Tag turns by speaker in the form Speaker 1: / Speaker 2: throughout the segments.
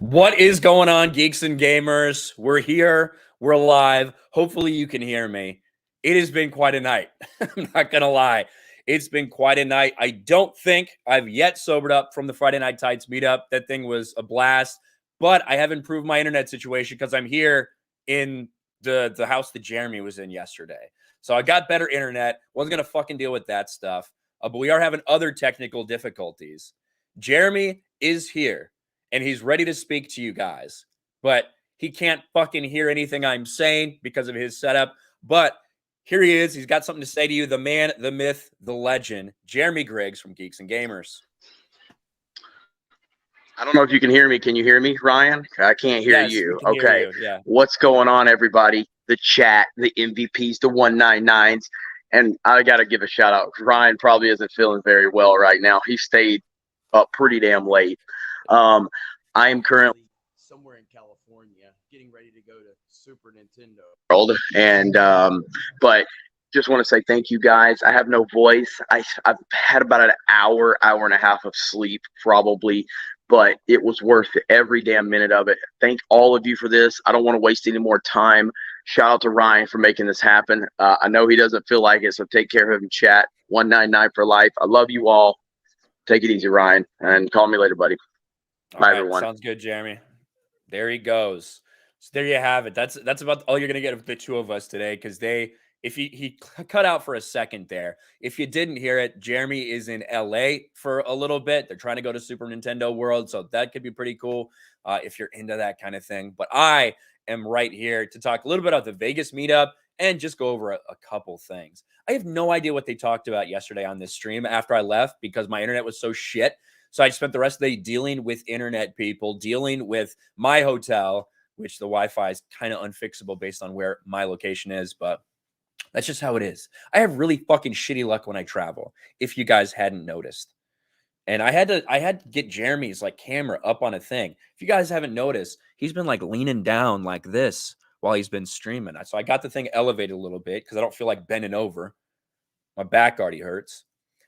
Speaker 1: What is going on, geeks and gamers? We're here. We're live. Hopefully you can hear me. It has been quite a night. I'm not going to lie. It's been quite a night. I don't think I've yet sobered up from the Friday Night Tights meetup. That thing was a blast. But I have improved my internet situation because I'm here in the house that Jeremy was in yesterday. So I got better internet. Wasn't going to fucking deal with that stuff. But we are having other technical difficulties. Jeremy is here and he's ready to speak to you guys, but he can't fucking hear anything I'm saying because of his setup. But here he is. He's got something to say to you. The man, the myth, the legend, Jeremy Griggs from Geeks and Gamers.
Speaker 2: I don't know if you can hear me. Can you hear me, Ryan? I can't hear
Speaker 1: Yes,
Speaker 2: you.
Speaker 1: we can
Speaker 2: Okay.
Speaker 1: hear you. Yeah.
Speaker 2: What's going on, everybody? The chat, the MVPs, the 199s. And I got to give a shout out. Ryan probably isn't feeling very well right now. He stayed up pretty damn late. I am currently somewhere in California getting ready to go to Super Nintendo World. And, but just want to say thank you guys. I have no voice. I've had about an hour and a half of sleep probably, but it was worth every damn minute of it. Thank all of you for this. I don't want to waste any more time. Shout out to Ryan for making this happen. I know he doesn't feel like it, so take care of him, chat. 199 for life. I love you all. Take it easy, Ryan, and call me later, buddy. Bye, everyone.
Speaker 1: Sounds good, Jeremy. There he goes. So there you have it. That's about all you're gonna get of the two of us today, because if he cut out for a second there. If you didn't hear it, Jeremy is in LA for a little bit. They're trying to go to Super Nintendo World, so that could be pretty cool if you're into that kind of thing. But I am right here to talk a little bit about the Vegas meetup and just go over a couple things. I have no idea what they talked about yesterday on this stream after I left because my internet was so shit. So I spent the rest of the day dealing with internet people, dealing with my hotel, which the Wi-Fi is kind of unfixable based on where my location is, but that's just how it is. I have really fucking shitty luck when I travel, if you guys hadn't noticed. And I had to get Jeremy's like camera up on a thing. If you guys haven't noticed, he's been like leaning down like this while he's been streaming. So I got the thing elevated a little bit because I don't feel like bending over. My back already hurts.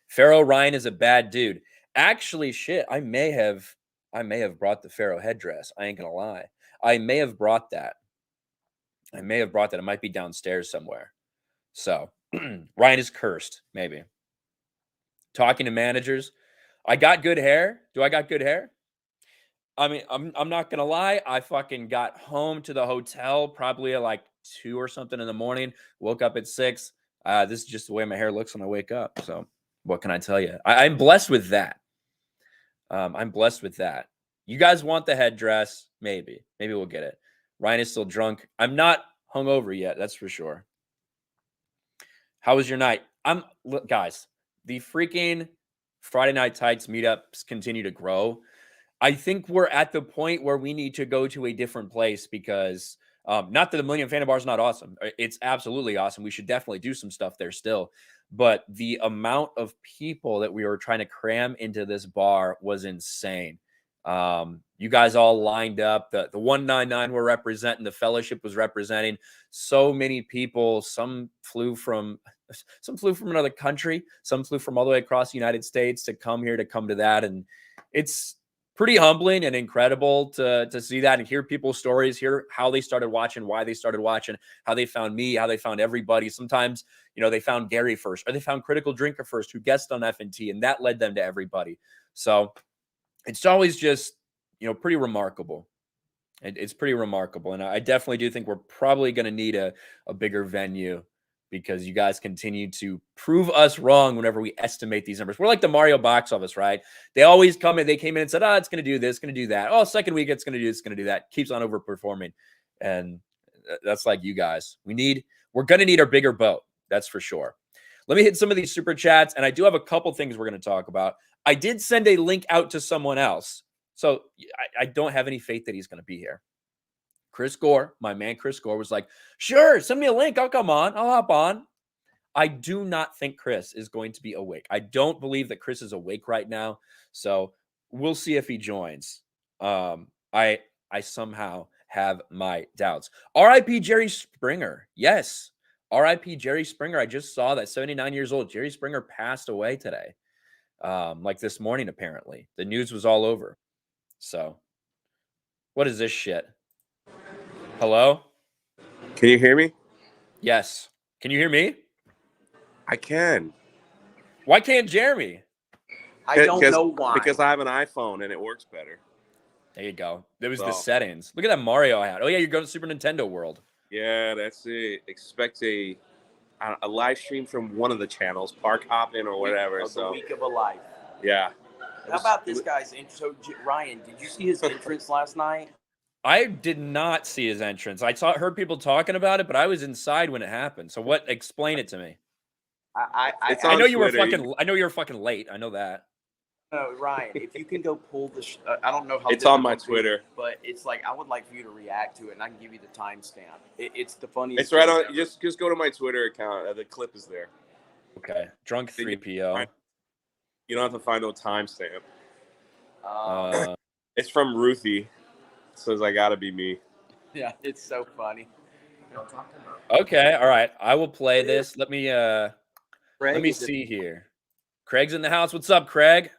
Speaker 1: Pharaoh Ryan is a bad dude. Actually, shit, I may have brought the Pharaoh headdress. I ain't gonna lie. I may have brought that. It might be downstairs somewhere. So Ryan is cursed, maybe. Talking to managers. I got good hair. Do I got good hair? I mean, I'm not gonna lie. I fucking got home to the hotel probably at like 2 or something in the morning. Woke up at 6. This is just the way my hair looks when I wake up. So what can I tell you? I'm blessed with that. I'm blessed with that. You guys want the headdress? Maybe we'll get it. Ryan is still drunk. I'm not hungover yet. That's for sure. How was your night? Look, guys, the freaking Friday Night Tights meetups continue to grow. I think we're at the point where we need to go to a different place because not that the Millennium Phantom Bar is not awesome. It's absolutely awesome. We should definitely do some stuff there still. But the amount of people that we were trying to cram into this bar was insane. You guys all lined up. The 199 were representing. The fellowship was representing. So many people. Some flew from another country. Some flew from all the way across the United States to come to that. And it's pretty humbling and incredible to see that and hear people's stories, hear how they started watching, why they started watching, how they found me, how they found everybody. Sometimes, they found Gary first, or they found Critical Drinker first, who guested on FNT, and that led them to everybody. So it's always just, pretty remarkable. It's pretty remarkable. And I definitely do think we're probably going to need a bigger venue because you guys continue to prove us wrong whenever we estimate these numbers. We're like the Mario box office, right? They always come in, they came in and said, it's going to do this, going to do that. Oh, second week, it's going to do this, going to do that. Keeps on overperforming. And that's like you guys. We're going to need our bigger boat. That's for sure. Let me hit some of these super chats. And I do have a couple things we're going to talk about. I did send a link out to someone else. So I don't have any faith that he's going to be here. Chris Gore, my man Chris Gore, was like, sure, send me a link. I'll come on. I'll hop on. I do not think Chris is going to be awake. I don't believe that Chris is awake right now. So we'll see if he joins. I somehow have my doubts. R.I.P. Jerry Springer. Yes. R.I.P. Jerry Springer. I just saw that 79 years old. Jerry Springer passed away today. Like this morning, apparently. The news was all over. So What is this shit? Hello?
Speaker 3: Can you hear me?
Speaker 1: Yes. Can you hear me?
Speaker 3: I can.
Speaker 1: Why can't Jeremy?
Speaker 2: I don't know why.
Speaker 3: Because I have an iPhone and it works better.
Speaker 1: There you go. There was the settings. Look at that Mario hat. Oh yeah, you're going to Super Nintendo World.
Speaker 3: Yeah, that's it. Expect a live stream from one of the channels, Park Hopping or whatever.
Speaker 2: The week of a life.
Speaker 3: Yeah.
Speaker 2: How about this guy's intro? Ryan, did you see his entrance last night?
Speaker 1: I did not see his entrance. I heard people talking about it, but I was inside when it happened. So what? Explain it to me.
Speaker 2: I
Speaker 1: know you were fucking. I know you were fucking late. I know that.
Speaker 2: No, Ryan, if you can go pull the. I don't know how.
Speaker 3: It's on my Twitter,
Speaker 2: but it's like I would like for you to react to it, and I can give you the timestamp. It's the funniest.
Speaker 3: It's right on. Ever. Just go to my Twitter account. The clip is there.
Speaker 1: Okay, drunk 3PO.
Speaker 3: You don't have to find no timestamp. It's from Ruthie. Says I gotta be me.
Speaker 2: Yeah, it's so funny.
Speaker 1: Okay, all right. I will play this. Let me see here. Craig's in the house. What's up, Craig?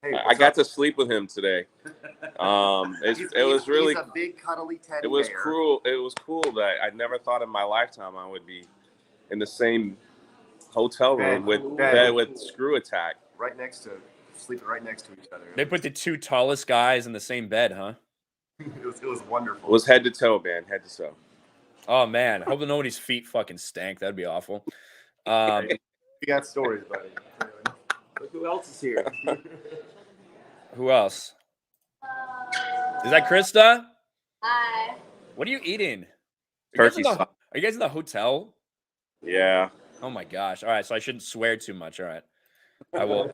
Speaker 3: Hey, I got to sleep with him today. It was really
Speaker 4: he's a big cuddly teddy
Speaker 3: It was
Speaker 4: bear.
Speaker 3: cool. It was cool that I never thought in my lifetime I would be in the same hotel room with Screw Attack.
Speaker 4: Sleeping right next to each other.
Speaker 1: They put the two tallest guys in the same bed, huh?
Speaker 4: It was wonderful.
Speaker 3: It was head to toe, man. Head to toe.
Speaker 1: Oh man, hope nobody's feet fucking stank. That'd be awful.
Speaker 4: We got stories, buddy.
Speaker 2: Look who else is here.
Speaker 1: Who else? Is that Krista?
Speaker 5: Hi.
Speaker 1: What are you eating?
Speaker 3: Turkey
Speaker 1: Are you guys in the hotel?
Speaker 3: Yeah.
Speaker 1: Oh my gosh. All right, so I shouldn't swear too much. All right. I will.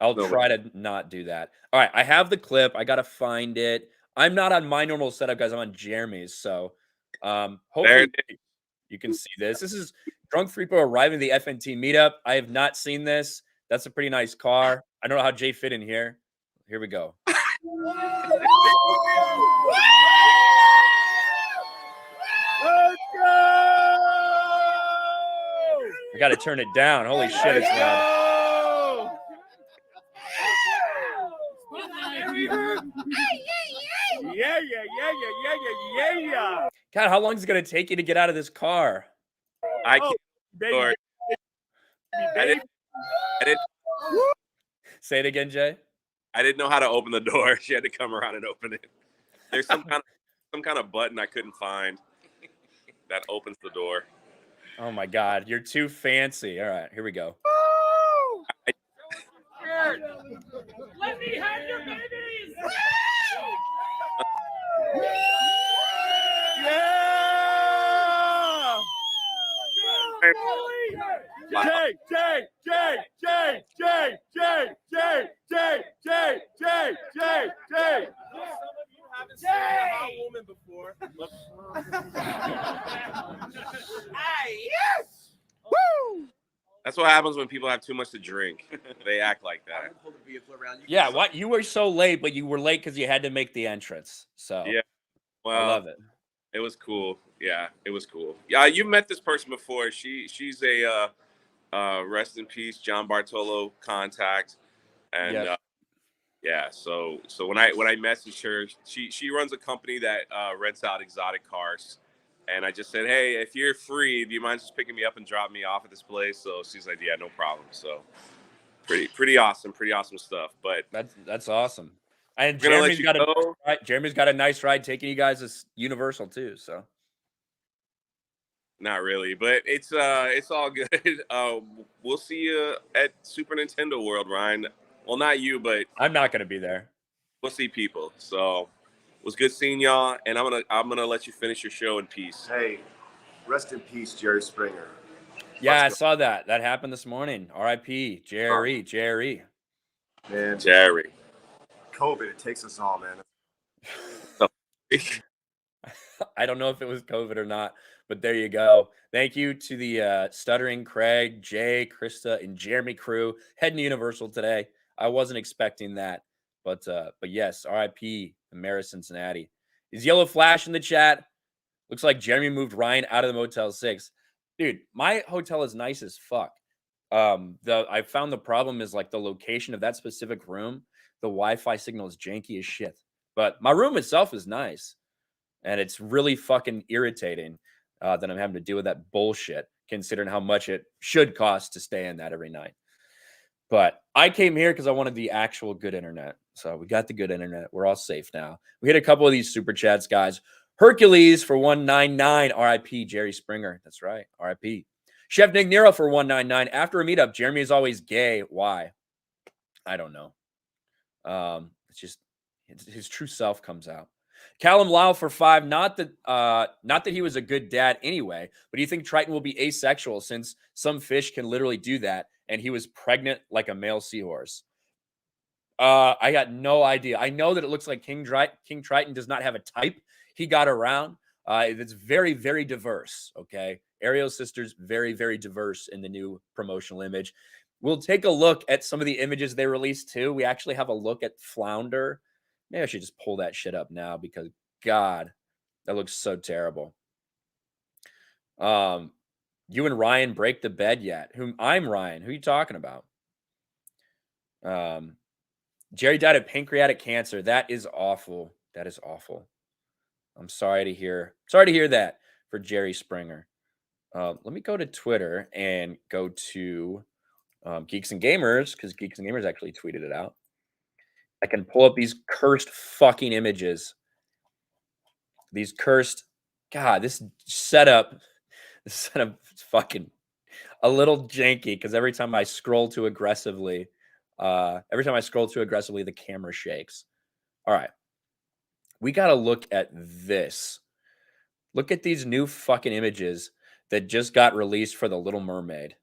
Speaker 1: I'll try to not do that. All right, I have the clip. I gotta find it. I'm not on my normal setup, guys. I'm on Jeremy's. So hopefully you can see this. This is Drunk Freepo arriving at the FNT meetup. I have not seen this. That's a pretty nice car. I don't know how Jay fit in here. Here we go. Let's go! I gotta turn it down. Holy shit, it's loud. Yeah. God, how long is it gonna take you to get out of this car?
Speaker 3: I can't. I didn't.
Speaker 1: Say it again, Jay.
Speaker 3: I didn't know how to open the door. She had to come around and open it. There's some kind of button I couldn't find that opens the door.
Speaker 1: Oh my God, you're too fancy. All right, here we go.
Speaker 6: Let me have your babies!
Speaker 1: Yeah! Jay!
Speaker 6: Woman before.
Speaker 3: That's what happens when people have too much to drink. They act like that.
Speaker 1: Yeah, what? You were so late, but you were late because you had to make the entrance. So
Speaker 3: yeah, well,
Speaker 1: I love it.
Speaker 3: It was cool. Yeah, it was cool. Yeah, you met this person before. She's a rest in peace, John Bartolo contact, and yeah. So when I messaged her, she runs a company that rents out exotic cars. And I just said, hey, if you're free, do you mind just picking me up and dropping me off at this place? So she's like, yeah, no problem. So pretty awesome stuff. But
Speaker 1: that's awesome. And Jeremy's got a nice ride taking you guys to Universal too. So
Speaker 3: not really, but it's all good. We'll see you at Super Nintendo World, Ryan. Well, not you, but
Speaker 1: I'm not gonna be there.
Speaker 3: We'll see people. So it was good seeing y'all, and I'm gonna let you finish your show in peace.
Speaker 4: Hey, rest in peace, Jerry Springer.
Speaker 1: Yeah, I saw that. That happened this morning. R.I.P. Jerry.
Speaker 4: Man,
Speaker 3: Jerry.
Speaker 4: COVID, it takes us all, man.
Speaker 1: I don't know if it was COVID or not, but there you go. Thank you to the stuttering Craig, Jay, Krista, and Jeremy crew heading to Universal today. I wasn't expecting that, but yes, R.I.P. the Mayor of Cincinnati. Is Yellow Flash in the chat? Looks like Jeremy moved Ryan out of the Motel 6. Dude, my hotel is nice as fuck. I found the problem is like the location of that specific room. The Wi-Fi signal is janky as shit. But my room itself is nice. And it's really fucking irritating that I'm having to deal with that bullshit, considering how much it should cost to stay in that every night. But I came here because I wanted the actual good internet. So we got the good internet. We're all safe now. We hit a couple of these super chats, guys. Hercules for 199. RIP Jerry Springer. That's right. RIP. Chef Nick Nero for 199. After a meetup, Jeremy is always gay. Why? I don't know. It's just his true self comes out. Callum Lau for 5. Not that he was a good dad anyway, but do you think Triton will be asexual since some fish can literally do that? And he was pregnant like a male seahorse. I got no idea. I know that it looks like King Triton does not have a type. He got around. It's very, very diverse. Okay. Ariel's sister's very, very diverse in the new promotional image. We'll take a look at some of the images they released too. We actually have a look at Flounder. Maybe I should just pull that shit up now because God, that looks so terrible. You and Ryan break the bed yet? I'm Ryan. Who are you talking about? Jerry died of pancreatic cancer. That is awful. That is awful. I'm sorry to hear. Sorry to hear that for Jerry Springer. Let me go to Twitter and go to Geeks and Gamers because Geeks and Gamers actually tweeted it out. I can pull up these cursed fucking images. These cursed. God, this setup is fucking a little janky because every time I scroll too aggressively, the camera shakes. All right. We got to look at this. Look at these new fucking images that just got released for The Little Mermaid.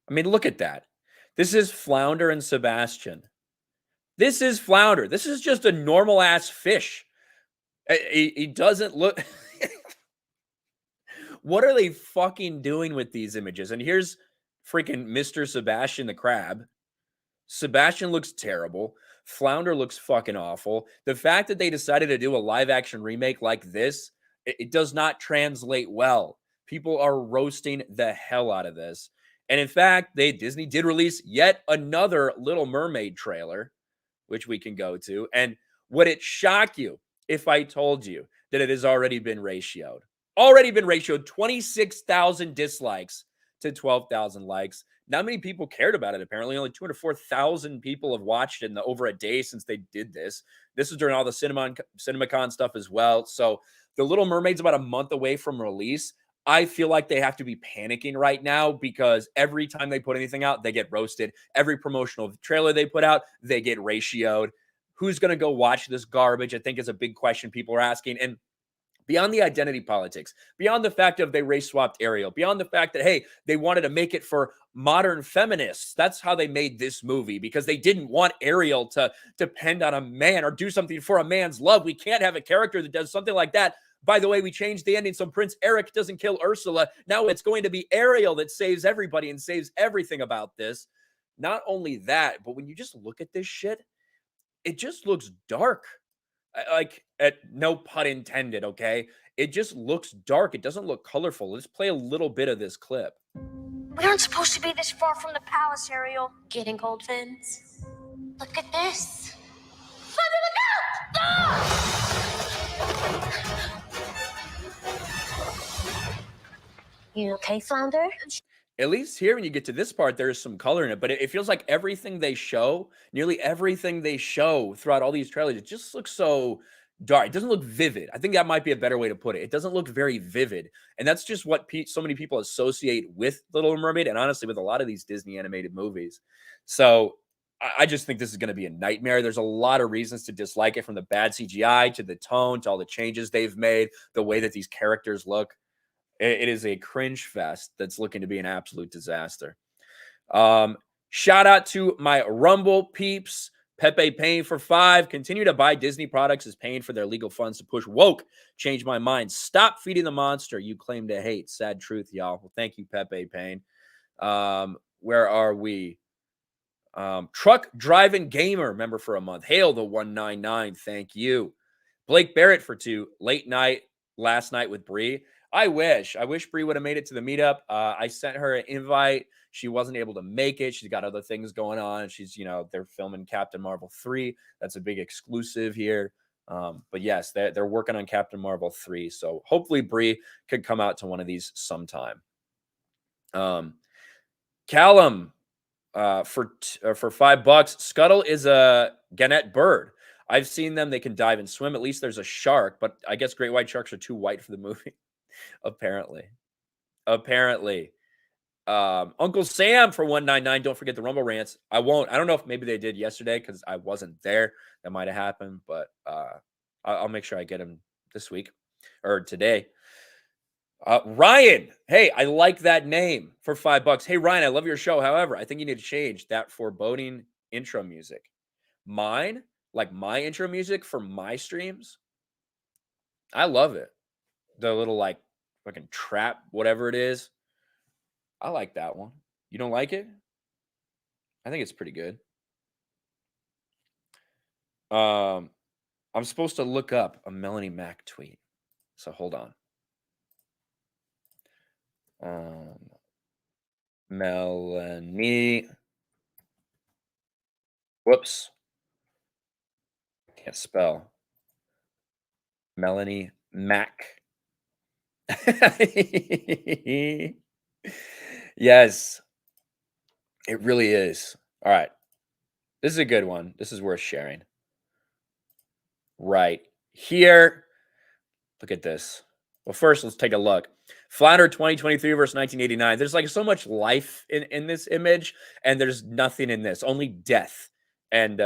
Speaker 1: I mean, look at that. This is Flounder and Sebastian. This is Flounder. This is just a normal ass fish. He doesn't look. What are they fucking doing with these images? And here's freaking Mr. Sebastian the Crab. Sebastian looks terrible. Flounder looks fucking awful. The fact that they decided to do a live action remake like this, it does not translate well. People are roasting the hell out of this. And in fact, Disney did release yet another Little Mermaid trailer, which we can go to. And would it shock you if I told you that it has already been ratioed? 26,000 dislikes to 12,000 likes. Not many people cared about it, apparently. Only 204,000 people have watched it in over a day since they did this. This is during all the CinemaCon stuff as well. So The Little Mermaid's about a month away from release. I feel like they have to be panicking right now because every time they put anything out, they get roasted. Every promotional trailer they put out, they get ratioed. Who's going to go watch this garbage? I think is a big question people are asking. And beyond the identity politics, beyond the fact of they race swapped Ariel, beyond the fact that, hey, they wanted to make it for modern feminists. That's how they made this movie because they didn't want Ariel to depend on a man or do something for a man's love. We can't have a character that does something like that. By the way, we changed the ending so Prince Eric doesn't kill Ursula. Now it's going to be Ariel that saves everybody and saves everything about this. Not only that, but when you just look at this shit, it just looks dark. Like, no pun intended, okay? It just looks dark. It doesn't look colorful. Let's play a little bit of this clip.
Speaker 5: We aren't supposed to be this far from the palace, Ariel. Getting cold fins. Look at this. Flounder, look out! Ah! You okay, Flounder?
Speaker 1: At least here, when you get to this part, there's some color in it, but it feels like everything they show, nearly everything they show throughout all these trailers, it just looks so dark. It doesn't look vivid. I think that might be a better way to put it. It doesn't look very vivid. And that's just what so many people associate with Little Mermaid and honestly with a lot of these Disney animated movies. So I just think this is going to be a nightmare. There's a lot of reasons to dislike it, from the bad CGI to the tone to all the changes they've made, the way that these characters look. It is a cringe fest that's looking to be an absolute disaster. Shout out to my Rumble peeps. Pepe paying for 5. Continue to buy Disney products is paying for their legal funds to push woke. Change my mind. Stop feeding the monster you claim to hate. Sad truth, y'all. Well, thank you, Pepe Payne. Where are we? Truck Driving Gamer, member for a month. Hail the 199. Thank you. Blake Barrett for 2. Late night last night with Bree. I wish Bree would have made it to the meetup. I sent her an invite. She wasn't able to make it. She's got other things going on. She's, they're filming Captain Marvel 3. That's a big exclusive here. But yes, they're working on Captain Marvel 3. So hopefully Bree could come out to one of these sometime. Callum, for $5, Scuttle is a gannet bird. I've seen them. They can dive and swim. At least there's a shark, but I guess great white sharks are too white for the movie. Apparently. Uncle Sam for $1.99. Don't forget the Rumble rants. I won't. I don't know if maybe they did yesterday because I wasn't there. That might have happened, but I'll make sure I get them this week or today. Ryan, hey, I like that name for $5. Hey, Ryan, I love your show. However, I think you need to change that foreboding intro music. Mine, like my intro music for my streams, I love it. The little like fucking trap, whatever it is. I like that one. You don't like it? I think it's pretty good. I'm supposed to look up a Melanie Mac tweet. So hold on. Melanie. Whoops. Can't spell. Melanie Mac. Yes. It really is. All right. This is a good one. This is worth sharing. Right here. Look at this. Well, first, let's take a look. Flounder 2023 versus 1989. There's like so much life in this image, and there's nothing in this, only death. And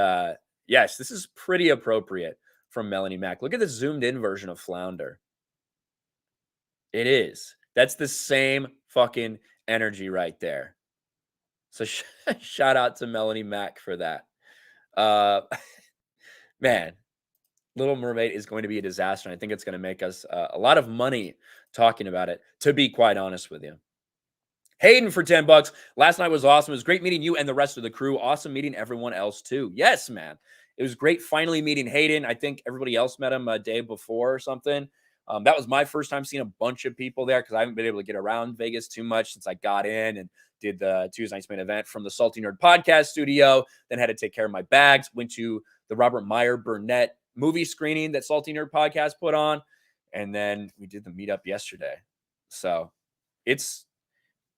Speaker 1: yes, this is pretty appropriate from Melanie Mac. Look at the zoomed in version of Flounder. It is. That's the same fucking energy right there. So shout out to Melanie Mac for that. Man, Little Mermaid is going to be a disaster. And I think it's going to make us a lot of money talking about it, to be quite honest with you. Hayden for $10. Last night was awesome. It was great meeting you and the rest of the crew. Awesome meeting everyone else too. Yes, man. It was great finally meeting Hayden. I think everybody else met him a day before or something. That was my first time seeing a bunch of people there because I haven't been able to get around Vegas too much since I got in and did the Tuesday Night's Main Event from the Salty Nerd podcast studio. Then had to take care of my bags. Went to the Robert Meyer Burnett movie screening that Salty Nerd podcast put on. And then we did the meetup yesterday. So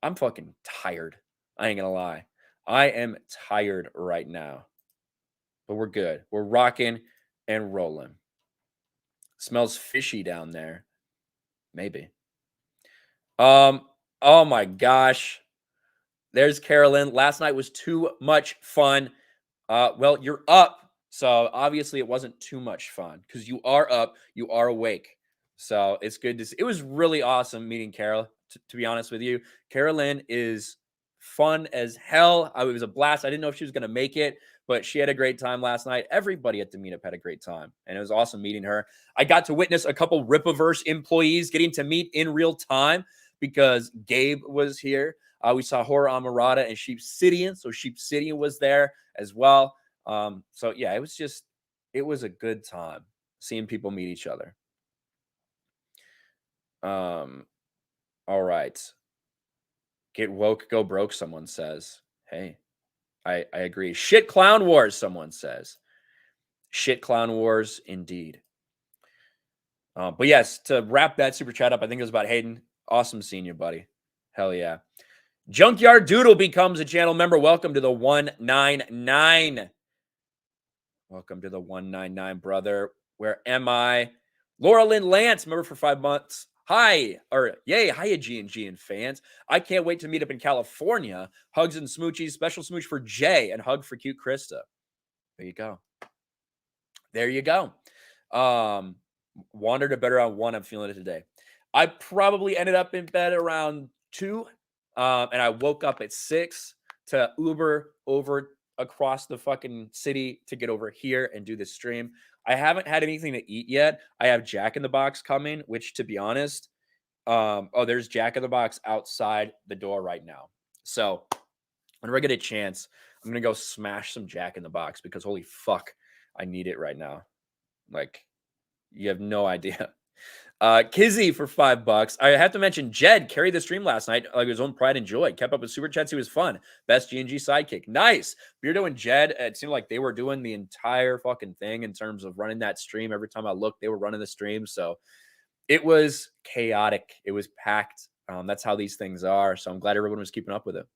Speaker 1: I'm fucking tired. I ain't gonna lie. I am tired right now. But we're good. We're rocking and rolling. Smells fishy down there. Maybe. Oh my gosh. There's Carolyn. Last night was too much fun. Well, you're up. So obviously it wasn't too much fun because you are up. You are awake. So it's good to see. It was really awesome meeting Carol, to be honest with you. Carolyn is fun as hell. It was a blast. I didn't know if she was going to make it, but she had a great time last night. Everybody at the meetup had a great time, and it was awesome meeting her. I got to witness a couple Ripaverse employees getting to meet in real time because Gabe was here. We saw Horror Amarada and Sheep Sidian, so Sheep Sidian was there as well. So yeah, it was a good time seeing people meet each other. All right. Get woke, go broke, someone says. Hey, I agree. Shit Clown Wars, someone says. Shit Clown Wars, indeed. But yes, to wrap that super chat up, I think it was about Hayden. Awesome seeing you, buddy. Hell yeah. Junkyard Doodle becomes a channel member. Welcome to the 199. Welcome to the 199, brother. Where am I? Laura Lynn Lance, member for 5 months. Hi, or yay, hiya, G&G and fans. I can't wait to meet up in California. Hugs and smoochies. Special smooch for Jay and hug for cute Krista. There you go. There you go. Wandered to bed around 1. I'm feeling it today. I probably ended up in bed around 2. And I woke up at 6 to Uber over across the fucking city to get over here and do this stream. I haven't had anything to eat yet. I have Jack in the Box coming, which to be honest, there's Jack in the Box outside the door right now. So whenever I get a chance, I'm going to go smash some Jack in the Box because holy fuck, I need it right now. Like, you have no idea. Kizzy for $5. I have to mention Jed carried the stream last night like his own pride and joy. Kept up with super chats. He was fun. Best G&G sidekick. Nice. Beardo and Jed, it seemed like they were doing the entire fucking thing in terms of running that stream. Every time I looked, they were running the stream. So it was chaotic. It was packed. That's how these things are. So I'm glad everyone was keeping up with it.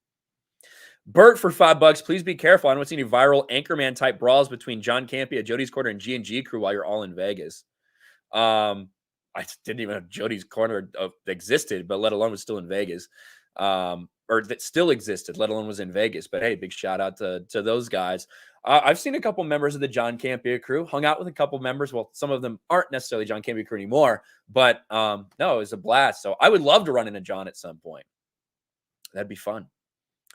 Speaker 1: Bert for $5. Please be careful. I don't see any viral Anchorman type brawls between John Campea, Jody's Corner, and G&G crew while you're all in Vegas. I didn't even know Jody's Corner existed, but let alone was still in Vegas, or that still existed, let alone was in Vegas. But hey, big shout out to those guys. I've seen a couple members of the John Campea crew, hung out with a couple members. Well, some of them aren't necessarily John Campea crew anymore, but no, it was a blast. So I would love to run into John at some point. That'd be fun.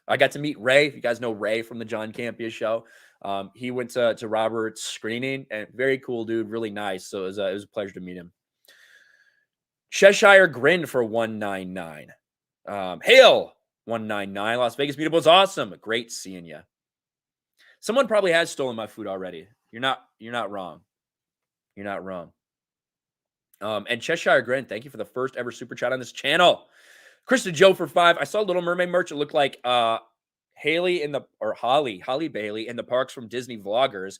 Speaker 1: I got to meet Ray. If you guys know Ray from the John Campea show, he went to Robert's screening, and very cool dude, really nice. So it was a pleasure to meet him. Cheshire Grin for $1.99. Hail 199. Las Vegas Meetup was awesome. Great seeing you. Someone probably has stolen my food already. You're not wrong. You're not wrong. And Cheshire Grin, thank you for the first ever super chat on this channel. Krista Joe for $5. I saw Little Mermaid merch. It looked like Holly Bailey in the parks from Disney Vloggers.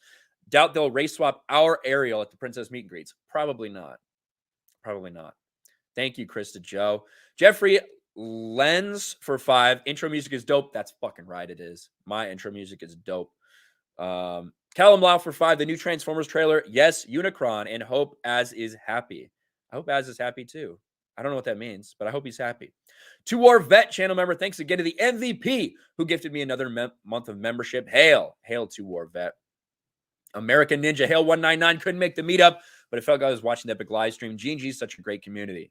Speaker 1: Doubt they'll race swap our Ariel at the Princess Meet and Greets. Probably not. Probably not. Thank you, Krista Joe. Jeffrey Lenz for $5. Intro music is dope. That's fucking right. It is. My intro music is dope. Callum Lau for $5. The new Transformers trailer. Yes, Unicron, and hope Az is happy. I hope Az is happy too. I don't know what that means, but I hope he's happy. Two War Vet channel member. Thanks again to the MVP who gifted me another month of membership. Hail. Hail Two War Vet. American Ninja. Hail 199. Couldn't make the meetup, but it felt like I was watching the epic live stream. G&G is such a great community.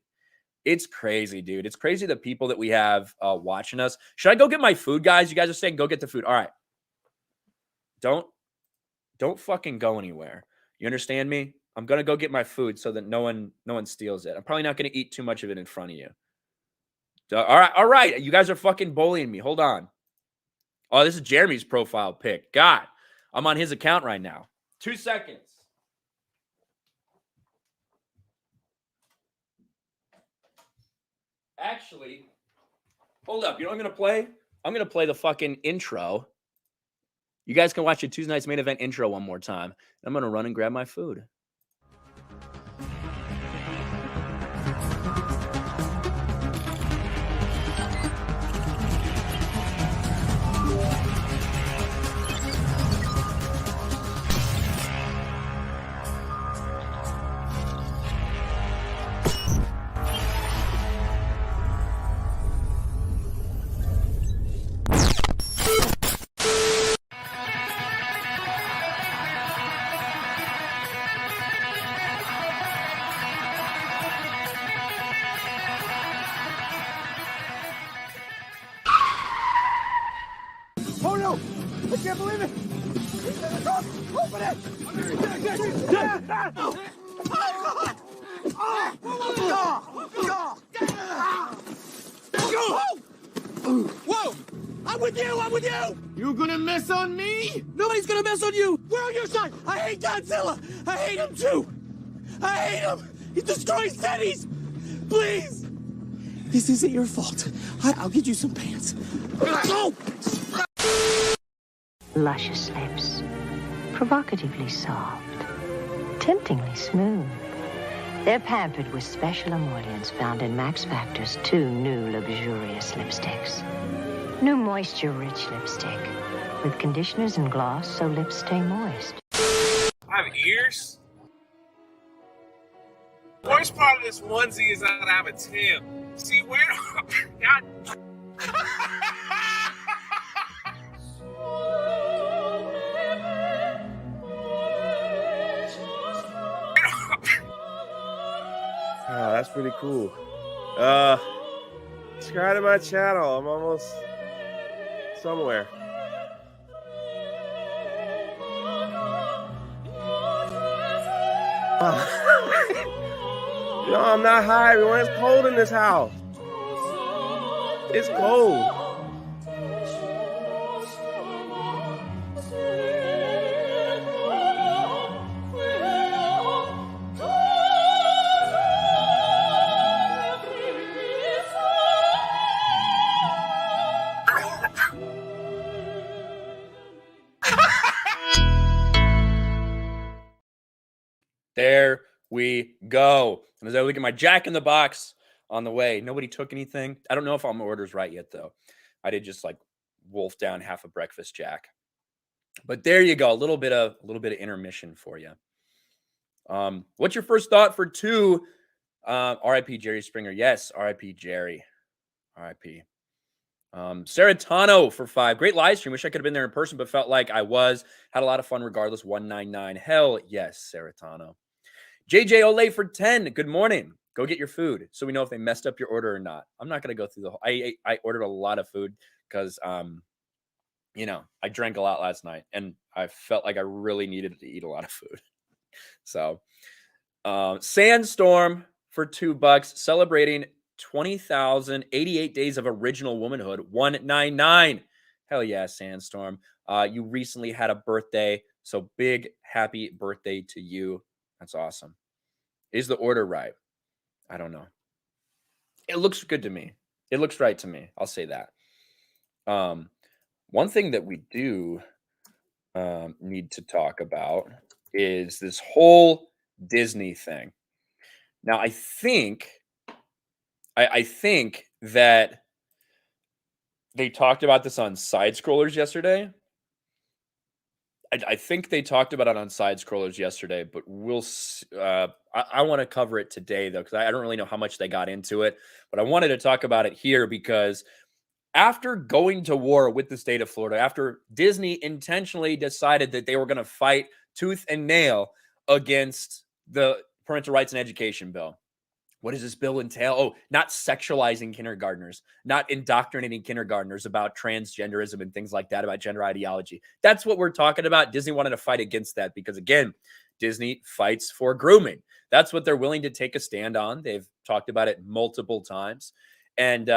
Speaker 1: It's crazy, dude. It's crazy the people that we have watching us. Should I go get my food, guys? You guys are saying go get the food. All right. Don't fucking go anywhere. You understand me? I'm going to go get my food so that no one steals it. I'm probably not going to eat too much of it in front of you. All right. You guys are fucking bullying me. Hold on. Oh, this is Jeremy's profile pic. God, I'm on his account right now. 2 seconds. Actually, hold up. You know what I'm going to play? I'm going to play the fucking intro. You guys can watch the Tuesday night's main event intro one more time. I'm going to run and grab my food.
Speaker 6: Oh no! I can't believe it! Open it! Whoa! I'm with you! I'm with you! You gonna mess on me? Nobody's gonna mess on you! We're on your side! I hate Godzilla! I hate him too! I hate him! He destroys cities! Please! This isn't your fault. I'll get you some pants. Go!
Speaker 7: Luscious lips, provocatively soft, temptingly smooth. They're pampered with special emollients found in Max Factor's 2 new luxurious lipsticks. New moisture-rich lipstick with conditioners and gloss so lips stay moist.
Speaker 3: I have ears? The worst part of this onesie is that I have a tail. See, where? God.
Speaker 8: Oh, that's pretty cool. Subscribe to my channel. I'm almost somewhere. No, I'm not high, everyone. It's cold in this house. It's cold.
Speaker 1: we go. And as I look at my Jack in the Box on the way, nobody took anything. I don't know if all my orders right yet, though. I did just like wolf down half a breakfast Jack. But there you go. A little bit of intermission for you. What's your first thought for 2? R.I.P. Jerry Springer. Yes, R.I.P. Jerry. R.I.P. Seratano for 5. Great live stream. Wish I could have been there in person, but felt like I was. Had a lot of fun regardless. 199. Hell yes, Seratano. JJ Olay for 10. Good morning. Go get your food so we know if they messed up your order or not. I'm not going to go through the whole. I ordered a lot of food because, I drank a lot last night and I felt like I really needed to eat a lot of food. So, Sandstorm for $2, celebrating 20,088 days of original womanhood. 199. Hell yeah, Sandstorm. You recently had a birthday, so big happy birthday to you. That's awesome. Is the order right? I don't know. It looks good to me. It looks right to me. I'll say that. One thing that we do need to talk about is this whole Disney thing. Now, I think that they talked about this on Side Scrollers yesterday. I think they talked about it on Side Scrollers yesterday, but we'll. I want to cover it today though, because I don't really know how much they got into it. But I wanted to talk about it here because after going to war with the state of Florida, after Disney intentionally decided that they were going to fight tooth and nail against the parental rights and education bill. What does this bill entail? Oh, not sexualizing kindergartners, not indoctrinating kindergartners about transgenderism and things like that, about gender ideology. That's what we're talking about. Disney wanted to fight against that because, again, Disney fights for grooming. That's what they're willing to take a stand on. They've talked about it multiple times. And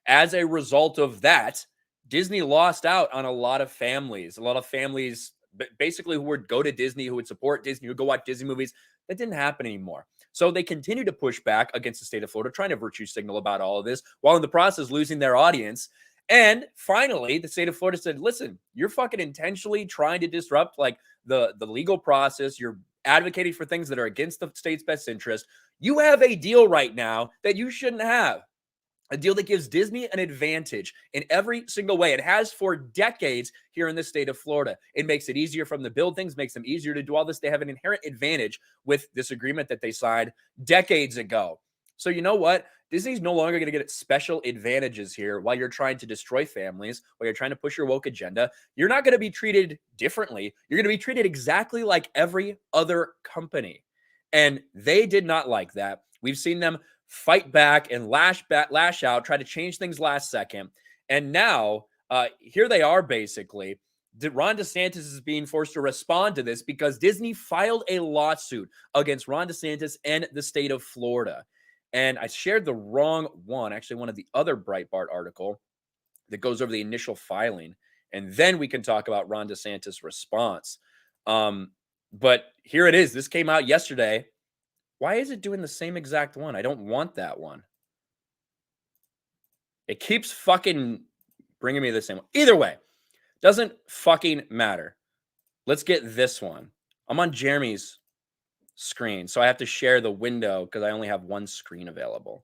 Speaker 1: as a result of that, Disney lost out on a lot of families. A lot of families basically who would go to Disney, who would support Disney, who would go watch Disney movies. That didn't happen anymore. So they continue to push back against the state of Florida, trying to virtue signal about all of this, while in the process losing their audience. And finally, the state of Florida said, listen, you're fucking intentionally trying to disrupt like the legal process. You're advocating for things that are against the state's best interest. You have a deal right now that you shouldn't have. A deal that gives Disney an advantage in every single way. It has for decades here in the state of Florida. It makes it easier for them to build things, makes them easier to do all this. They have an inherent advantage with this agreement that they signed decades ago. So you know what? Disney's no longer going to get special advantages here while you're trying to destroy families, while you're trying to push your woke agenda. You're not going to be treated differently. You're going to be treated exactly like every other company. And they did not like that. We've seen them fight back and lash out, try to change things last second. And now here they are basically. Ron DeSantis is being forced to respond to this because Disney filed a lawsuit against Ron DeSantis and the state of Florida. And I shared the wrong one, actually one of the other Breitbart article that goes over the initial filing. And then we can talk about Ron DeSantis' response. But here it is. This came out yesterday. Why is it doing the same exact one? I don't want that one. It keeps fucking bringing me the same one. Either way, doesn't fucking matter. Let's get this one. I'm on Jeremy's screen, so I have to share the window because I only have one screen available.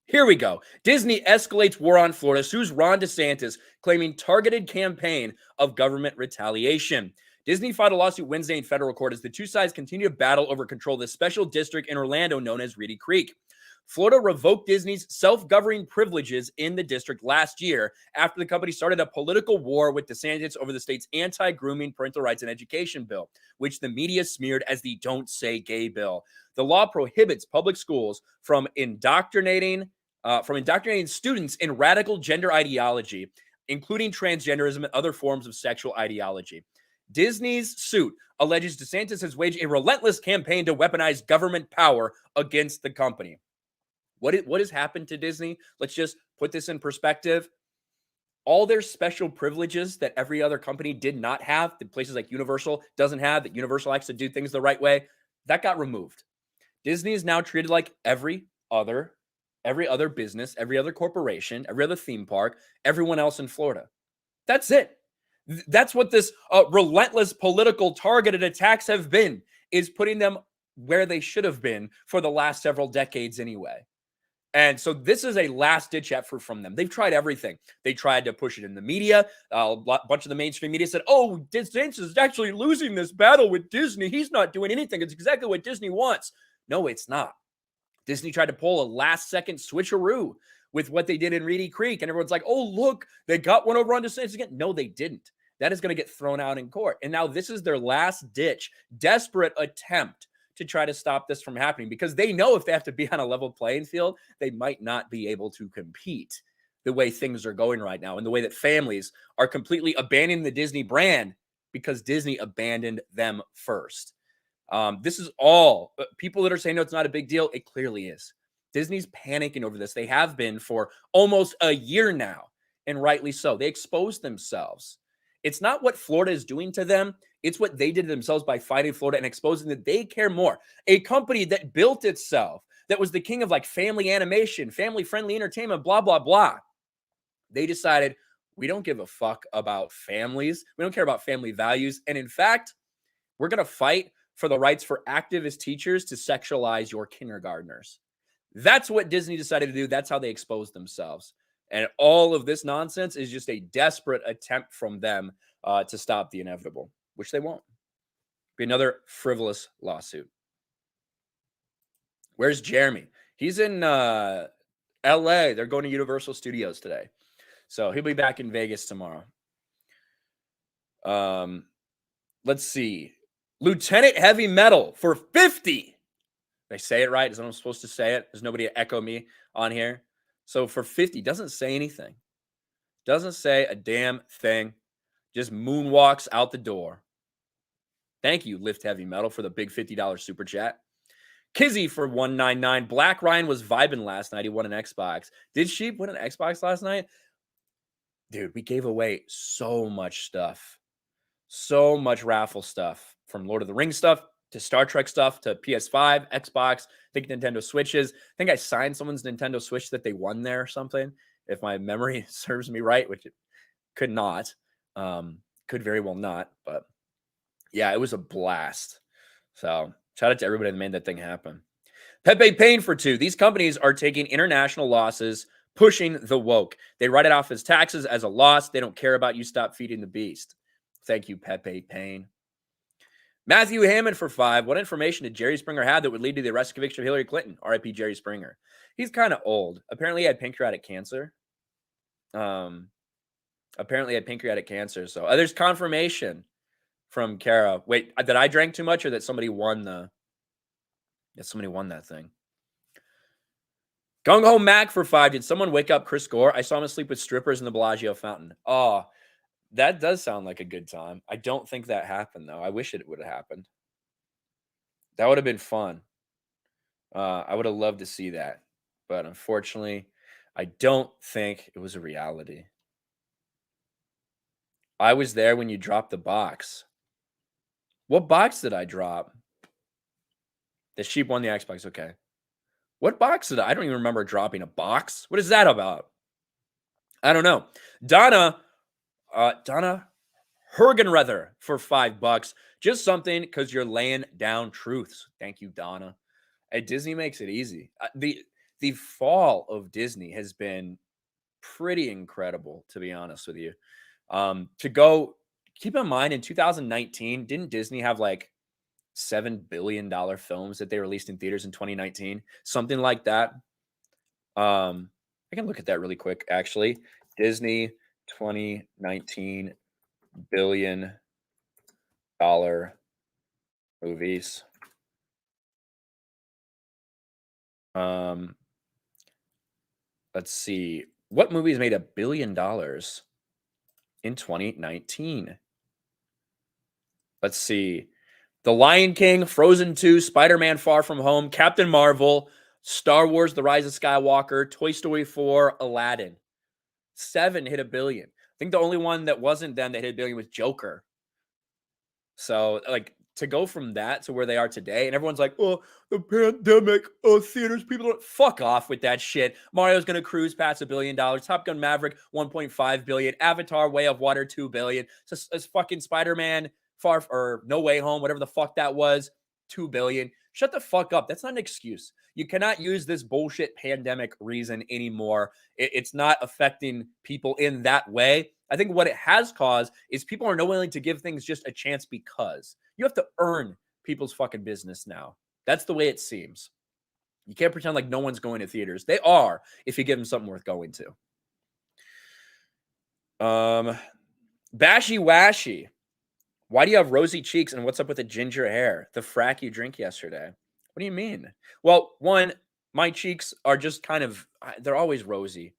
Speaker 1: Here we go. Disney escalates war on Florida, sues Ron DeSantis, claiming targeted campaign of government retaliation. Disney filed a lawsuit Wednesday in federal court as the two sides continue to battle over control of the special district in Orlando known as Reedy Creek. Florida revoked Disney's self-governing privileges in the district last year after the company started a political war with DeSantis over the state's anti-grooming parental rights and education bill, which the media smeared as the Don't Say Gay bill. The law prohibits public schools from indoctrinating students in radical gender ideology, including transgenderism and other forms of sexual ideology. Disney's suit alleges DeSantis has waged a relentless campaign to weaponize government power against the company. What has happened to Disney? Let's just put this in perspective. All their special privileges that every other company did not have, that places like Universal doesn't have, that Universal likes to do things the right way, that got removed. Disney is now treated like every other business, every other corporation, every other theme park, everyone else in Florida. That's it. That's what this relentless political targeted attacks have been, is putting them where they should have been for the last several decades anyway. And so this is a last-ditch effort from them. They've tried everything. They tried to push it in the media. A bunch of the mainstream media said, oh, Disney is actually losing this battle with Disney. He's not doing anything. It's exactly what Disney wants. No, it's not. Disney tried to pull a last-second switcheroo with what they did in Reedy Creek. And everyone's like, oh, look, they got one over on DeSantis again. No, they didn't. That is going to get thrown out in court. And now this is their last-ditch, desperate attempt to try to stop this from happening, because they know if they have to be on a level playing field, they might not be able to compete the way things are going right now and the way that families are completely abandoning the Disney brand because Disney abandoned them first. This is all people that are saying, no, it's not a big deal. It clearly is. Disney's panicking over this. They have been for almost a year now, and rightly so. They exposed themselves. It's not what Florida is doing to them. It's what they did to themselves by fighting Florida and exposing that they care more. A company that built itself, that was the king of like family animation, family-friendly entertainment, blah, blah, blah. They decided, we don't give a fuck about families. We don't care about family values. And in fact, we're going to fight for the rights for activist teachers to sexualize your kindergartners. That's what Disney decided to do. That's how they exposed themselves. And all of this nonsense is just a desperate attempt from them to stop the inevitable, which they won't. Be another frivolous lawsuit. Where's Jeremy? He's in LA. They're going to Universal Studios today. So he'll be back in Vegas tomorrow. Let's see. Lieutenant Heavy Metal for 50. Did I say it right? Is I'm supposed to say it? There's nobody to echo me on here. So for 50, doesn't say anything. Doesn't say a damn thing. Just moonwalks out the door. Thank you, Lift Heavy Metal, for the big $50 super chat. Kizzy for 199. Black Ryan was vibing last night. He won an Xbox. Did she win an Xbox last night? Dude, we gave away so much stuff. So much raffle stuff. From Lord of the Rings stuff to Star Trek stuff to PS5, Xbox, I think Nintendo Switches. I think I signed someone's Nintendo Switch that they won there or something, if my memory serves me right, which it could not. Could very well not. But yeah, it was a blast. So shout out to everybody that made that thing happen. Pepe Payne for 2. These companies are taking international losses, pushing the woke. They write it off as taxes as a loss. They don't care about you. Stop feeding the beast. Thank you, Pepe Payne. Matthew Hammond for 5. What information did Jerry Springer have that would lead to the arrest conviction of Hillary Clinton? R.I.P. Jerry Springer. He's kind of old. Apparently he had pancreatic cancer. So there's confirmation from Kara. Wait, that I drank too much or that somebody won that thing? Gung Ho Mac for 5. Did someone wake up Chris Gore? I saw him asleep with strippers in the Bellagio fountain. Oh, that does sound like a good time. I don't think that happened, though. I wish it would have happened. That would have been fun. I would have loved to see that. But unfortunately, I don't think it was a reality. I was there when you dropped the box. What box did I drop? The sheep won the Xbox. Okay. What box did I don't even remember dropping a box. What is that about? I don't know. Donna Hergenrether for $5. Just something because you're laying down truths. Thank you, Donna. And Disney makes it easy. The fall of Disney has been pretty incredible, to be honest with you. Keep in mind, in 2019, didn't Disney have like $7 billion films that they released in theaters in 2019? Something like that. I can look at that really quick, actually. Disney 2019 $1 billion movies. Let's see. What movies made $1 billion in 2019? Let's see. The Lion King, Frozen 2, Spider-Man Far From Home, Captain Marvel, Star Wars The Rise of Skywalker, Toy Story 4, Aladdin. 7 hit $1 billion. I think the only one that wasn't them that hit $1 billion was Joker. So, like, to go from that to where they are today, and everyone's like, oh, the pandemic, theaters, people don't fuck off with that shit. Mario's going to cruise past $1 billion. Top Gun Maverick, $1.5 billion. Avatar, Way of Water, $2 billion. So, it's fucking Spider-Man, No Way Home, whatever the fuck that was, 2 billion. Shut the fuck up. That's not an excuse. You cannot use this bullshit pandemic reason anymore. It's not affecting people in that way. I think what it has caused is people are not willing to give things just a chance because you have to earn people's fucking business now. That's the way it seems. You can't pretend like no one's going to theaters. They are if you give them something worth going to. Bashy Washy. Why do you have rosy cheeks and what's up with the ginger hair? The frack you drink yesterday. What do you mean? Well, one, my cheeks are just kind of, they're always rosy.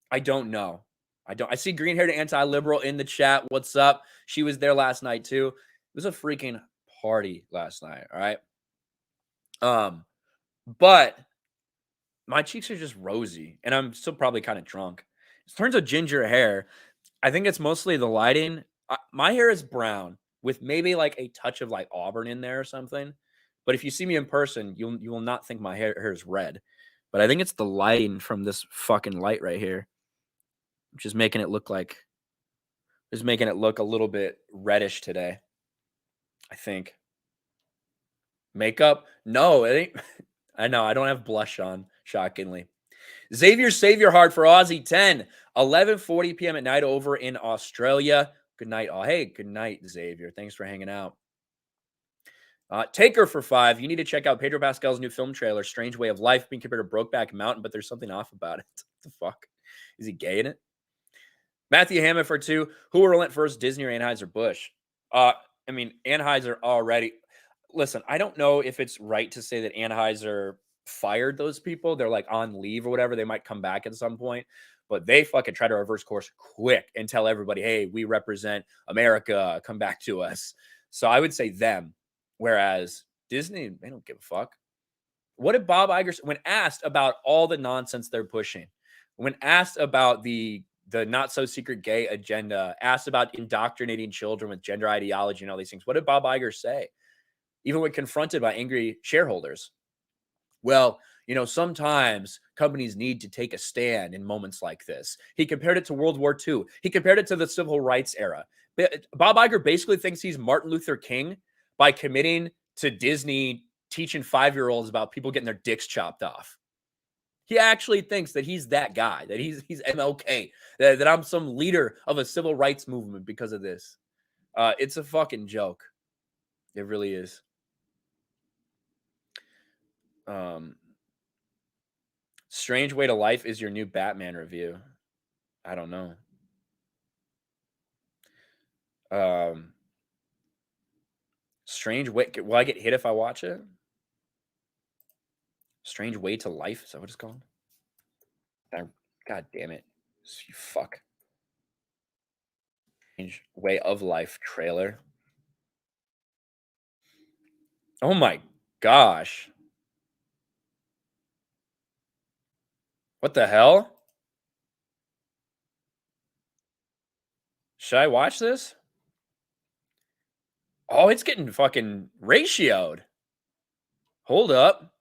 Speaker 1: I don't know. I see green-haired anti-liberal in the chat. What's up? She was there last night too. It was a freaking party last night, all right? But my cheeks are just rosy, and I'm still probably kind of drunk. In terms of ginger hair, I think it's mostly the lighting. My hair is brown with maybe like a touch of like auburn in there or something. But if you see me in person, you will not think my hair is red. But I think it's the lighting from this fucking light right here, which is making it look a little bit reddish today. I think. Makeup? No, it ain't. I know. I don't have blush on, shockingly. Xavier Savior Hard for Aussie 10. 11:40 p.m. at night over in Australia. Good night. Oh, hey, good night, Xavier. Thanks for hanging out. Taker for 5. You need to check out Pedro Pascal's new film trailer, Strange Way of Life, being compared to Brokeback Mountain, but there's something off about it. What the fuck? Is he gay in it? Matthew Hammond for 2. Who will relent first, Disney or Anheuser-Busch? I mean, Anheuser already. Listen, I don't know if it's right to say that Anheuser fired those people. They're like on leave or whatever. They might come back at some point, but they fucking try to reverse course quick and tell everybody, hey, we represent America. Come back to us. So I would say them. Whereas Disney, they don't give a fuck. What did Bob Iger, when asked about all the nonsense they're pushing, when asked about the not so secret gay agenda, asked about indoctrinating children with gender ideology and all these things, what did Bob Iger say? Even when confronted by angry shareholders. Well, sometimes companies need to take a stand in moments like this. He compared it to World War II. He compared it to the civil rights era. Bob Iger basically thinks he's Martin Luther King by committing to Disney teaching 5-year-olds about people getting their dicks chopped off. He actually thinks that he's that guy, that he's MLK, that I'm some leader of a civil rights movement because of this. It's a fucking joke. It really is. Strange Way to Life is your new Batman review. I don't know. Strange Way. Will I get hit if I watch it? Strange Way to Life? Is that what it's called? God damn it. You fuck. Strange Way of Life trailer. Oh my gosh. What the hell? Should I watch this? Oh, it's getting fucking ratioed. Hold up.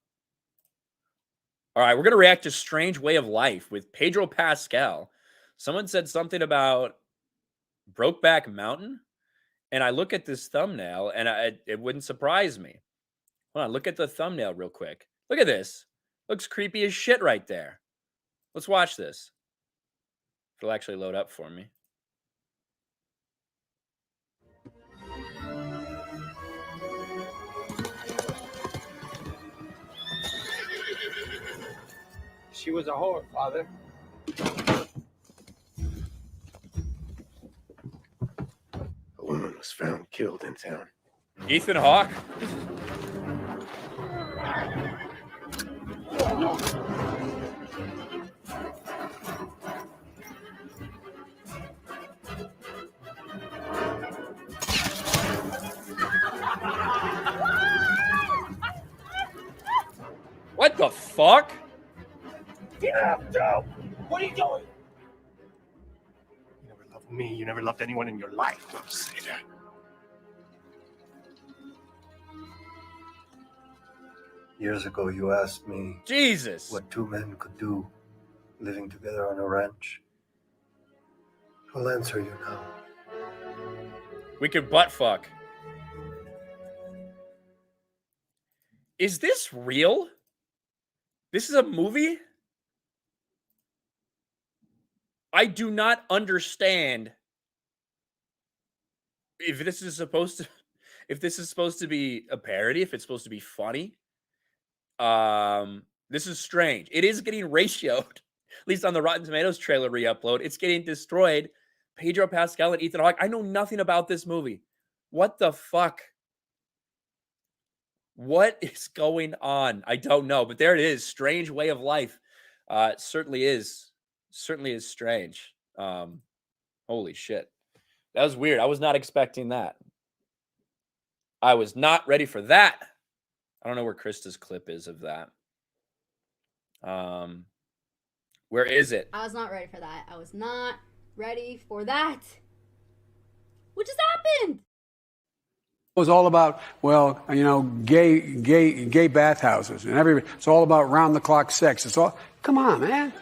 Speaker 1: All right, we're going to react to Strange Way of Life with Pedro Pascal. Someone said something about Brokeback Mountain, and I look at this thumbnail, and it wouldn't surprise me. Hold on, look at the thumbnail real quick. Look at this. Looks creepy as shit right there. Let's watch this. It'll actually load up for me.
Speaker 9: She was a whore, Father.
Speaker 4: A woman was found killed in town.
Speaker 1: Ethan Hawke. What the fuck?
Speaker 9: Get up, Joe! What are you doing?
Speaker 4: You never loved me. You never loved anyone in your life. Don't say that.
Speaker 10: Years ago, you asked me
Speaker 1: Jesus.
Speaker 10: what two men could do living together on a ranch. I'll answer you now.
Speaker 1: We could butt fuck. Is this real? This is a movie? I do not understand if this is supposed to be a parody, if it's supposed to be funny. This is strange. It is getting ratioed, at least on the Rotten Tomatoes trailer re-upload. It's getting destroyed. Pedro Pascal and Ethan Hawke. I know nothing about this movie. What the fuck? What is going on? I don't know, but there it is. Strange way of life. It certainly is. Certainly is strange. Holy shit. That was weird. I was not expecting that. I was not ready for that. I don't know where Krista's clip is of that. Where is it?
Speaker 11: I was not ready for that. I was not ready for that. What just happened?
Speaker 12: It was all about, well, you know, gay bathhouses and everybody. It's all about round the clock sex. It's all, come on, man.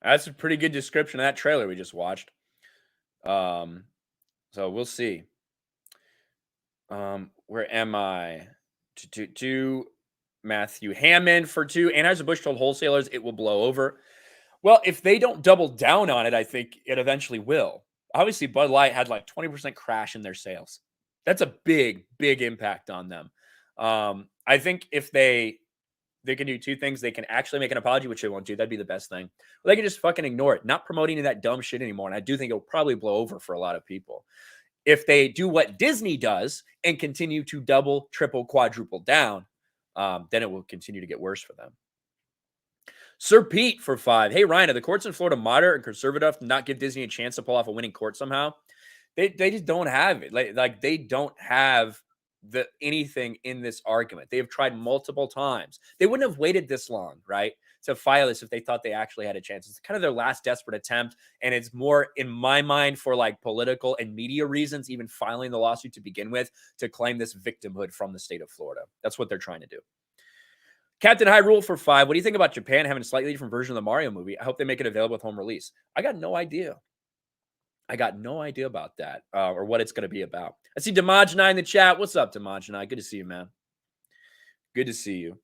Speaker 1: That's a pretty good description of that trailer we just watched. So we'll see. Where am I? To Matthew Hammond for 2. Anheuser-Busch told wholesalers it will blow over. Well, if they don't double down on it, I think it eventually will. Obviously, Bud Light had like 20% crash in their sales. That's a big, big impact on them. I think if they can do 2 things. They can actually make an apology, which they won't do. That'd be the best thing. Or they can just fucking ignore it, not promoting that dumb shit anymore. And I do think it'll probably blow over for a lot of people. If they do what Disney does and continue to double, triple, quadruple down, then it will continue to get worse for them. Sir Pete for 5. Hey, Ryan, are the courts in Florida moderate and conservative enough to not give Disney a chance to pull off a winning court somehow? They just don't have it. Like they don't have anything in this argument. They have tried multiple times. They wouldn't have waited this long, right, to file this if they thought they actually had a chance. It's kind of their last desperate attempt, and it's more, in my mind, for like political and media reasons, even filing the lawsuit to begin with, to claim this victimhood from the state of Florida. That's what they're trying to do. Captain High Rule for 5. What do you think about Japan having a slightly different version of the Mario movie? I hope they make it available with home release. I got no idea. I got no idea about that or what it's going to be about. I see Demajani in the chat. What's up, Demajani? Good to see you, man. Good to see you.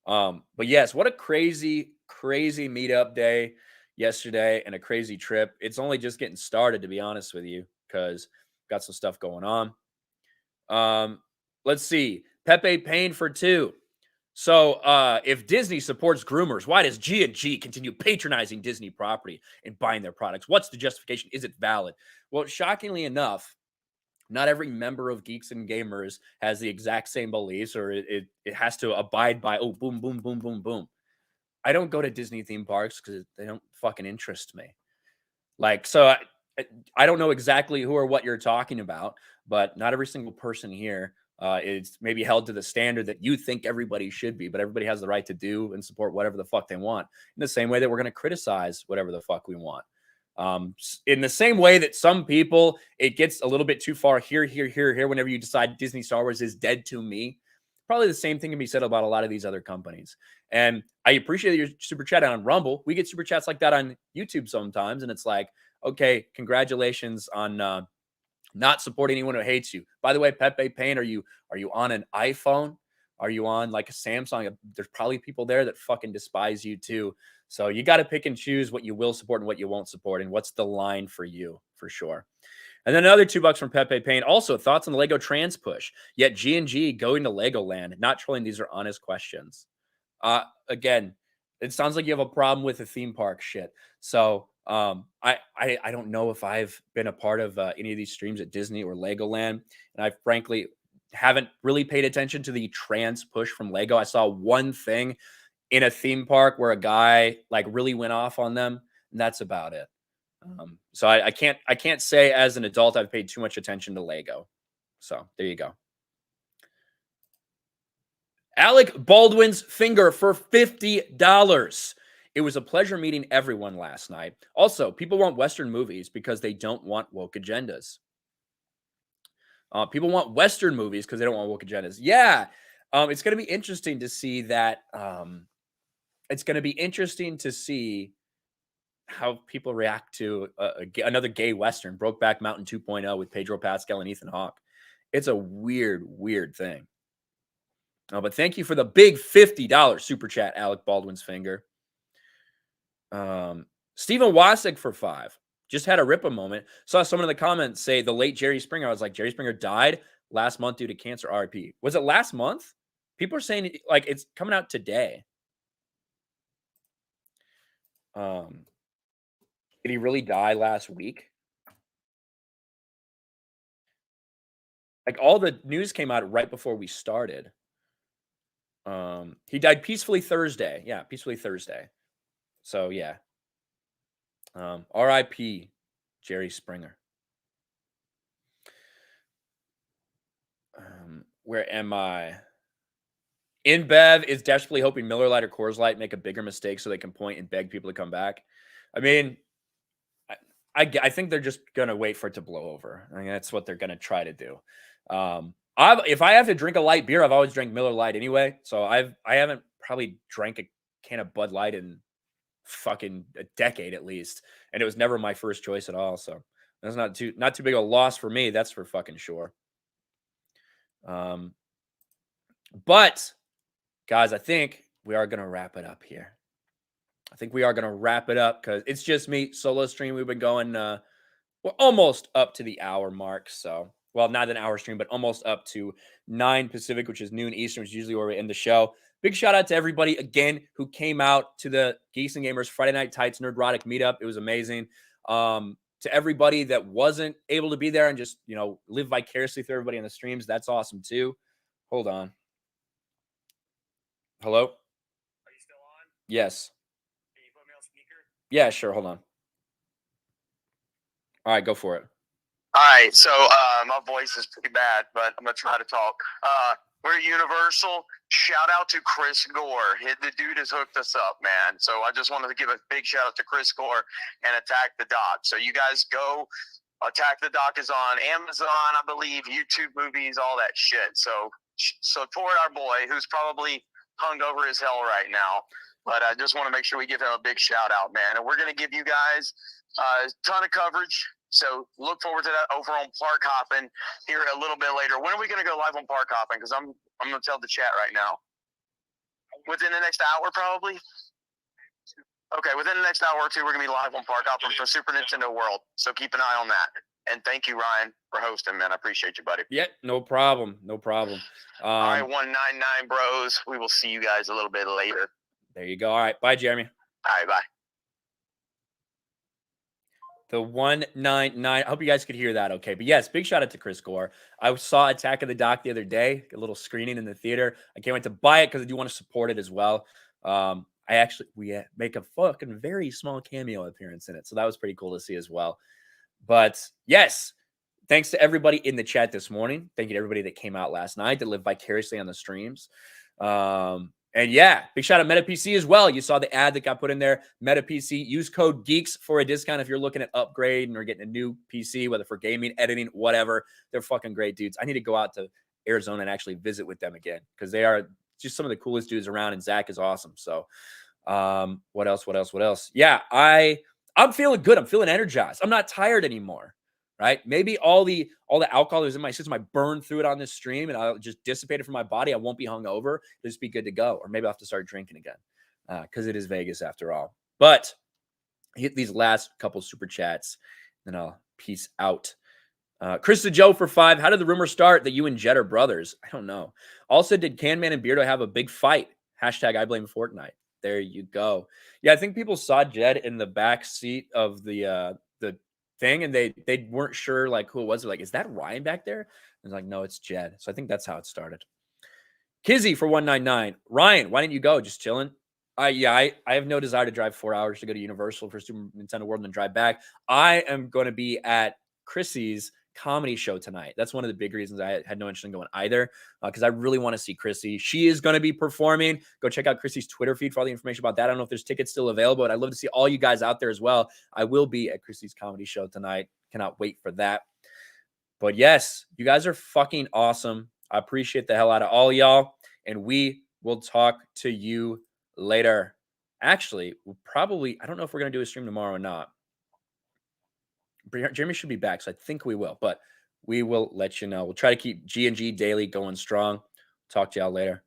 Speaker 1: But yes, what a crazy, crazy meetup day yesterday and a crazy trip. It's only just getting started, to be honest with you, because got some stuff going on. Let's see. Pepe Payne for 2. So if Disney supports groomers, why does G&G continue patronizing Disney property and buying their products? What's the justification? Is it valid? Well, shockingly enough, not every member of Geeks and Gamers has the exact same beliefs, or it has to abide by, oh, boom, boom, boom, boom, boom. I don't go to Disney theme parks because they don't fucking interest me. Like, so I don't know exactly who or what you're talking about, but not every single person here is maybe held to the standard that you think everybody should be, but everybody has the right to do and support whatever the fuck they want, in the same way that we're going to criticize whatever the fuck we want. In the same way that some people, it gets a little bit too far here, whenever you decide Disney Star Wars is dead to me. Probably the same thing can be said about a lot of these other companies. And I appreciate your super chat on Rumble. We get super chats like that on YouTube sometimes. And it's like, okay, congratulations on not supporting anyone who hates you. By the way, Pepe Payne, are you on an iPhone? Are you on like a Samsung? There's probably people there that fucking despise you too. So you got to pick and choose what you will support and what you won't support, and what's the line for you, for sure. And then another $2 from Pepe Payne. Also, thoughts on the Lego trans push. Yet G&G going to Legoland. Not trolling. These are honest questions. Again, it sounds like you have a problem with the theme park shit. So I don't know if I've been a part of any of these streams at Disney or Legoland, and I frankly haven't really paid attention to the trans push from Lego. I saw one thing in a theme park where a guy like really went off on them, and that's about it. So I can't say as an adult I've paid too much attention to Lego. So there you go. Alec Baldwin's finger for $50. It was a pleasure meeting everyone last night. Also, people want Western movies because they don't want woke agendas. People want Western movies because they don't want woke agendas. Yeah, it's going to be interesting to see that. It's going to be interesting to see how people react to another gay Western, Brokeback Mountain 2.0 with Pedro Pascal and Ethan Hawke. It's a weird, weird thing. Oh, but thank you for the big $50 super chat, Alec Baldwin's finger. Stephen Wasik for 5. Just had a rip a moment. Saw someone in the comments say the late Jerry Springer. I was like, Jerry Springer died last month due to cancer. RIP. Was it last month? People are saying like it's coming out today. Did he really die last week? Like all the news came out right before we started. He died peacefully Thursday. Yeah, peacefully Thursday. So yeah. RIP Jerry Springer. Where am I? InBev is desperately hoping Miller Lite or Coors Light make a bigger mistake so they can point and beg people to come back. I mean, I think they're just going to wait for it to blow over. I mean, that's what they're going to try to do. If I have to drink a light beer, I've always drank Miller Lite anyway. So I haven't probably drank a can of Bud Light in fucking a decade at least. And it was never my first choice at all. So that's not too big of a loss for me. That's for fucking sure. But guys, I think we are going to wrap it up here. I think we are going to wrap it up because it's just me, solo stream. We've been going, we're almost up to the hour mark. So, well, not an hour stream, but almost up to 9 Pacific, which is noon Eastern, which is usually where we end the show. Big shout out to everybody again who came out to the Geeks and Gamers Friday Night Tights Nerdrotic meetup. It was amazing. To everybody that wasn't able to be there and just, live vicariously through everybody on the streams, that's awesome too. Hold on. Hello? Are you still on? Yes. Can you put me on speaker? Yeah, sure. Hold on. All right, go for it.
Speaker 2: All right, so my voice is pretty bad, but I'm gonna try to talk. We're Universal. Shout out to Chris Gore. The dude has hooked us up, man. So I just wanted to give a big shout out to Chris Gore and Attack the Doc. So you guys go. Attack the Doc is on Amazon, I believe, YouTube movies, all that shit. So support our boy, who's probably hungover as hell right now. But I just want to make sure we give him a big shout out, man. And we're gonna give you guys a ton of coverage. So look forward to that over on Park Hoppin' here a little bit later. When are we going to go live on Park Hoppin'? Because I'm going to tell the chat right now. Within the next hour, probably? Okay, within the next hour or two, we're going to be live on Park Hoppin' for Super Nintendo World. So keep an eye on that. And thank you, Ryan, for hosting, man. I appreciate you, buddy.
Speaker 1: Yeah, no problem. No problem.
Speaker 2: All right, 199 bros. We will see you guys a little bit later.
Speaker 1: There you go. All right. Bye, Jeremy.
Speaker 2: All right, bye.
Speaker 1: The 199. I hope you guys could hear that okay. But yes, big shout out to Chris Gore. I saw Attack of the Doc the other day, a little screening in the theater. I can't wait to buy it because I do want to support it as well. We make a fucking very small cameo appearance in it. So that was pretty cool to see as well. But yes, thanks to everybody in the chat this morning. Thank you to everybody that came out last night that lived vicariously on the streams. And yeah, big shout out MetaPC as well. You saw the ad that got put in there. MetaPC, use code GEEKS for a discount if you're looking at upgrading or getting a new PC, whether for gaming, editing, whatever. They're fucking great dudes. I need to go out to Arizona and actually visit with them again because they are just some of the coolest dudes around, and Zach is awesome. So what else? Yeah, I'm feeling good. I'm feeling energized. I'm not tired anymore. Right? Maybe all the alcohol that was in my system, I burned through it on this stream and I'll just dissipate it from my body. I won't be hungover. It'll just be good to go. Or maybe I'll have to start drinking again because it is Vegas after all. But hit these last couple super chats, then I'll peace out. Krista Joe for 5. How did the rumor start that you and Jed are brothers? I don't know. Also, did Canman and Beardo have a big fight? Hashtag I blame Fortnite. There you go. Yeah, I think people saw Jed in the back seat of the thing and they weren't sure like who it was. They're like, is that Ryan back there? And it's like, no, it's Jed. So I think that's how it started. Kizzy for 199. Ryan, why didn't you go? Just chilling? I have no desire to drive 4 hours to go to Universal for Super Nintendo World and then drive back. I am going to be at Chrissy's comedy show tonight. That's one of the big reasons I had no interest in going either, because I really want to see Chrissy. She is going to be performing. Go check out Chrissy's Twitter feed for all the information about that. I don't know if there's tickets still available, but I'd love to see all you guys out there as well. I will be at Chrissy's comedy show tonight. Cannot wait for that. But yes, you guys are fucking awesome. I appreciate the hell out of all y'all, and we will talk to you later. Actually, we'll probably, I don't know if we're going to do a stream tomorrow or not. Jeremy should be back, so I think we will, but we will let you know. We'll try to keep G&G Daily going strong. Talk to y'all later.